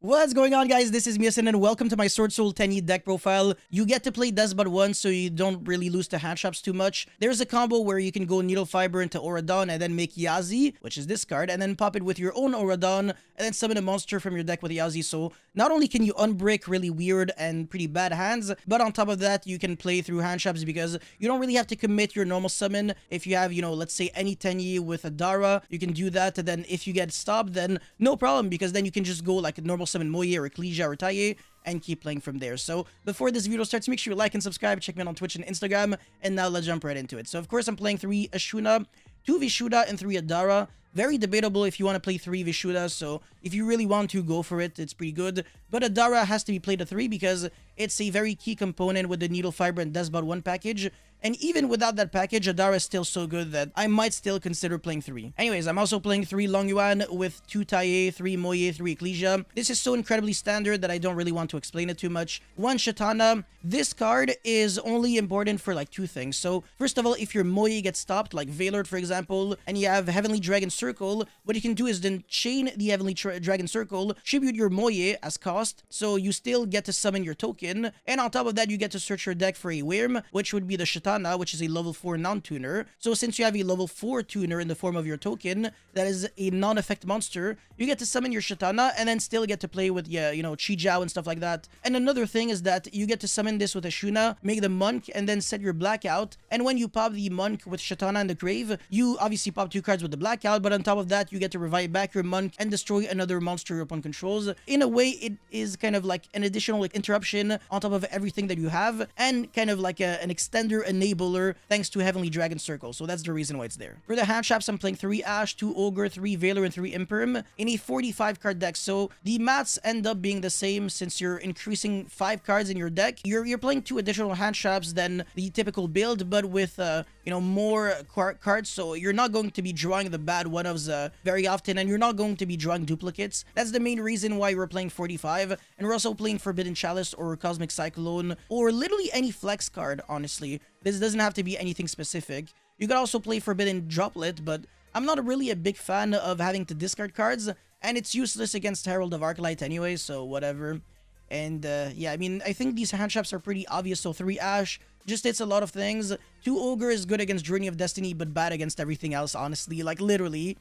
What's going on, guys? This is Miasin and welcome to my Swordsoul Tenyi deck profile. You get to play Desbot once, so you don't really lose to hand shops too much. There's a combo where you can go Needlefiber into Auradon and then make Yazi, which is this card, and then pop it with your own Auradon, and then summon a monster from your deck with Yazi. So not only can you unbrick really weird and pretty bad hands, but on top of that, you can play through hand shops because you don't really have to commit your normal summon. If you have, let's say any Tenyi with a Dara, you can do that, and then if you get stopped, then no problem, because then you can just go like a normal summon Moye or Ecclesia or Taye and keep playing from there. So before this video starts, make sure you like and subscribe, check me out on Twitch and Instagram, and now let's jump right into it. So of course I'm playing 3 Ashuna, 2 Vishuda, and 3 Adara. Very debatable if you want to play 3 Vishuda, so if you really want to, go for it, it's pretty good. But Adara has to be played at 3 because it's a very key component with the Needlefiber and Desbot 1 package. And even without that package, Adara is still so good that I might still consider playing 3. Anyways, I'm also playing 3 Longyuan with 2 Taye, 3 Moye, 3 Ecclesia. This is so incredibly standard that I don't really want to explain it too much. 1 Shatana. This card is only important for like 2 things. So first of all, if your Moye gets stopped, like Veilord for example, and you have Heavenly Dragon Circle, what you can do is then chain the Heavenly Dragon Circle, tribute your Moye as cost, so you still get to summon your token, and on top of that, you get to search your deck for a Wyrm, which would be the Shatana, which is a level 4 non-tuner. So since you have a level 4 tuner in the form of your token, that is a non-effect monster, you get to summon your Shatana, and then still get to play with, Chijiao and stuff like that. And another thing is that you get to summon this with Ashuna, make the Monk, and then set your Blackout, and when you pop the Monk with Shatana in the grave, you obviously pop 2 cards with the Blackout, but on top of that, you get to revive back your Monk and destroy another monster your opponent controls. In a way, it is kind of like an additional interruption on top of everything that you have, and kind of like an extender enabler thanks to Heavenly Dragon Circle. So that's the reason why it's there. For the hand shops, I'm playing 3 Ash, 2 Ogre, 3 Veilor, and 3 Imperm in a 45 card deck. So the maths end up being the same since you're increasing 5 cards in your deck. You're playing 2 additional hand shops than the typical build, but with more cards, so you're not going to be drawing the bad one-offs very often, and you're not going to be drawing duplicates. That's the main reason why we're playing 45, and we're also playing Forbidden Chalice or Cosmic Cyclone, or literally any flex card, honestly. This doesn't have to be anything specific. You could also play Forbidden Droplet, but I'm not really a big fan of having to discard cards, and it's useless against Herald of Arclight anyway, so whatever. And yeah, I mean, I think these hand shops are pretty obvious. So 3 Ash just hits a lot of things. 2 Ogre is good against Journey of Destiny, but bad against everything else, honestly. Like, literally.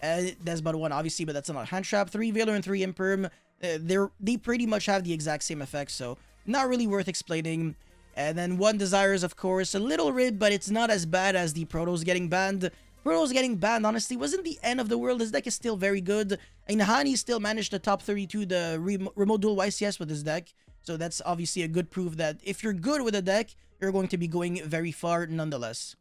Desbot 1, obviously, but that's not a hand trap. 3 Veilor and 3 Imperm. They pretty much have the exact same effect, so not really worth explaining. And then 1 Desires, of course. A little rib, but it's not as bad as the Protos getting banned. Protos getting banned, honestly, wasn't the end of the world. This deck is still very good. And Hani still managed to top 32 the Remote Duel YCS with this deck. So that's obviously a good proof that if you're good with a deck, you're going to be going very far nonetheless.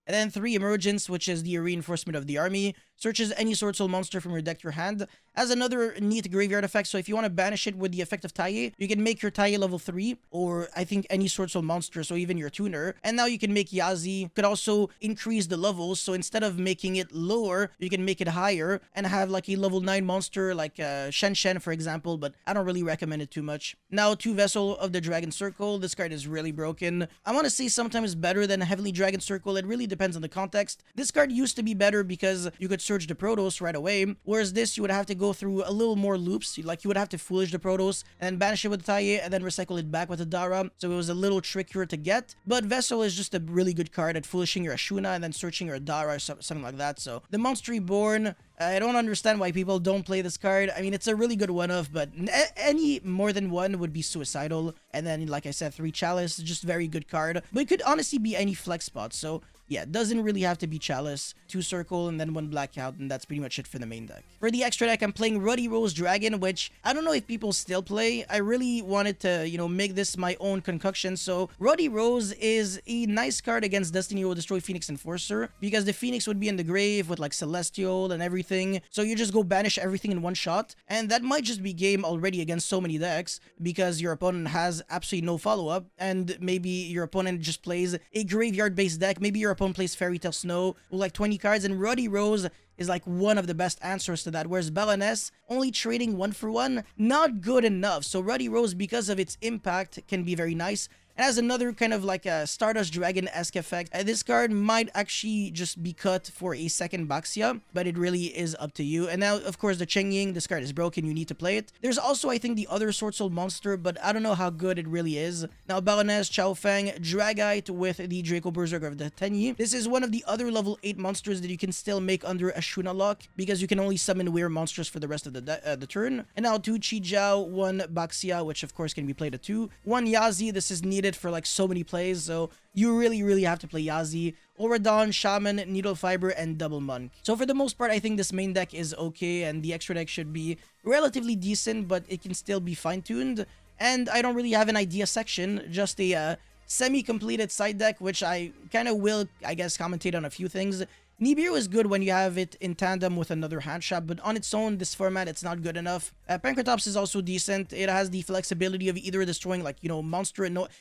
And then 3 Emergence, which is the reinforcement of the army. Searches any Swordsoul monster from your deck to your hand. Has another neat graveyard effect, so if you want to banish it with the effect of Taye, you can make your Taye level 3, or I think any Swordsoul monster, so even your tuner. And now you can make Yazi. You could also increase the levels, so instead of making it lower, you can make it higher, and have like a level 9 monster like Shen Shen, for example, but I don't really recommend it too much. Now 2 Vessel of the Dragon Circle. This card is really broken. I want to say sometimes better than Heavenly Dragon Circle. It really depends on the context. This card used to be better because you could search the Protos right away, whereas this you would have to go through a little more loops. Like you would have to foolish the Protos and banish it with Taye and then recycle it back with the Dara, so it was a little trickier to get. But Vessel is just a really good card at foolishing your Ashuna and then searching your Dara or something like that. So the Monster Reborn, I don't understand why people don't play this card. I mean, it's a really good one-off, but any more than one would be suicidal. And then, like I said, 3 Chalice, just very good card. But it could honestly be any flex spot, so yeah, it doesn't really have to be Chalice. 2 Circle and then 1 Blackout, and that's pretty much it for the main deck. For the extra deck, I'm playing Ruddy Rose Dragon, which I don't know if people still play. I really wanted to, make this my own concoction. So Ruddy Rose is a nice card against Destiny will destroy Phoenix Enforcer, because the Phoenix would be in the grave with like Celestial and everything. So you just go banish everything in one shot, and that might just be game already against so many decks because your opponent has absolutely no follow-up, and maybe your opponent just plays a graveyard-based deck. Maybe your opponent plays Fairy Tale Snow with like 20 cards, and Ruddy Rose is like one of the best answers to that, whereas Baroness, only trading 1 for 1, not good enough. So Ruddy Rose, because of its impact, can be very nice. It has another kind of like a Stardust Dragon-esque effect. This card might actually just be cut for a second Baxia, but it really is up to you. And now, of course, the Chengying, this card is broken, you need to play it. There's also, I think, the other Swordsoul monster, but I don't know how good it really is. Now, Baroness, Chaofeng, Dragite with the Draco Berserker of the Tenyi. This is one of the other level 8 monsters that you can still make under a Shuna lock, because you can only summon weird monsters for the rest of the turn. And now 2 Chijiao, 1 Baxia, which of course can be played at 2. 1 Yazi, this is needed for like so many plays, so you really have to play Yazi. Oradon, Shaman, Needlefiber, and Double Monk. So for the most part, I think this main deck is okay, and the extra deck should be relatively decent, but it can still be fine-tuned. And I don't really have an idea section, just a semi-completed side deck, which I kind of will, I guess, commentate on a few things. Nibiru is good when you have it in tandem with another hand shop, but on its own, this format, it's not good enough. Pancratops is also decent. It has the flexibility of either destroying, like, you know,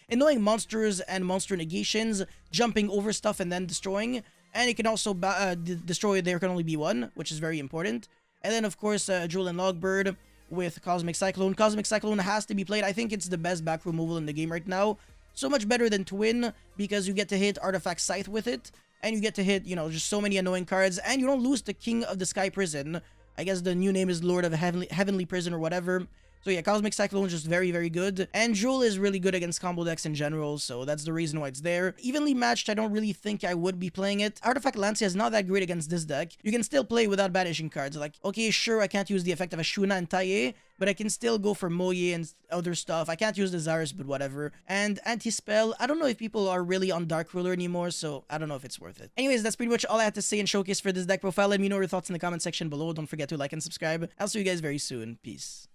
annoying monsters and monster negations, jumping over stuff and then destroying. And it can also destroy There Can Only Be One, which is very important. And then, of course, Jewel and Logbird with Cosmic Cyclone. Cosmic Cyclone has to be played. I think it's the best back removal in the game right now. So much better than Twin, because you get to hit Artifact Scythe with it. And you get to hit, you know, just so many annoying cards. And you don't lose the King of the Sky Prison. I guess the new name is Lord of Heavenly Prison or whatever. So yeah, Cosmic Cyclone is just very good. And Jewel is really good against combo decks in general, so that's the reason why it's there. Evenly matched, I don't really think I would be playing it. Artifact Lancia is not that great against this deck. You can still play without banishing cards. Like, okay, sure, I can't use the effect of a Shuna and Taie, but I can still go for Moye and other stuff. I can't use the Zarus, but whatever. And Anti-Spell, I don't know if people are really on Dark Ruler anymore, so I don't know if it's worth it. Anyways, that's pretty much all I had to say and showcase for this deck profile. Let me know your thoughts in the comment section below. Don't forget to like and subscribe. I'll see you guys very soon. Peace.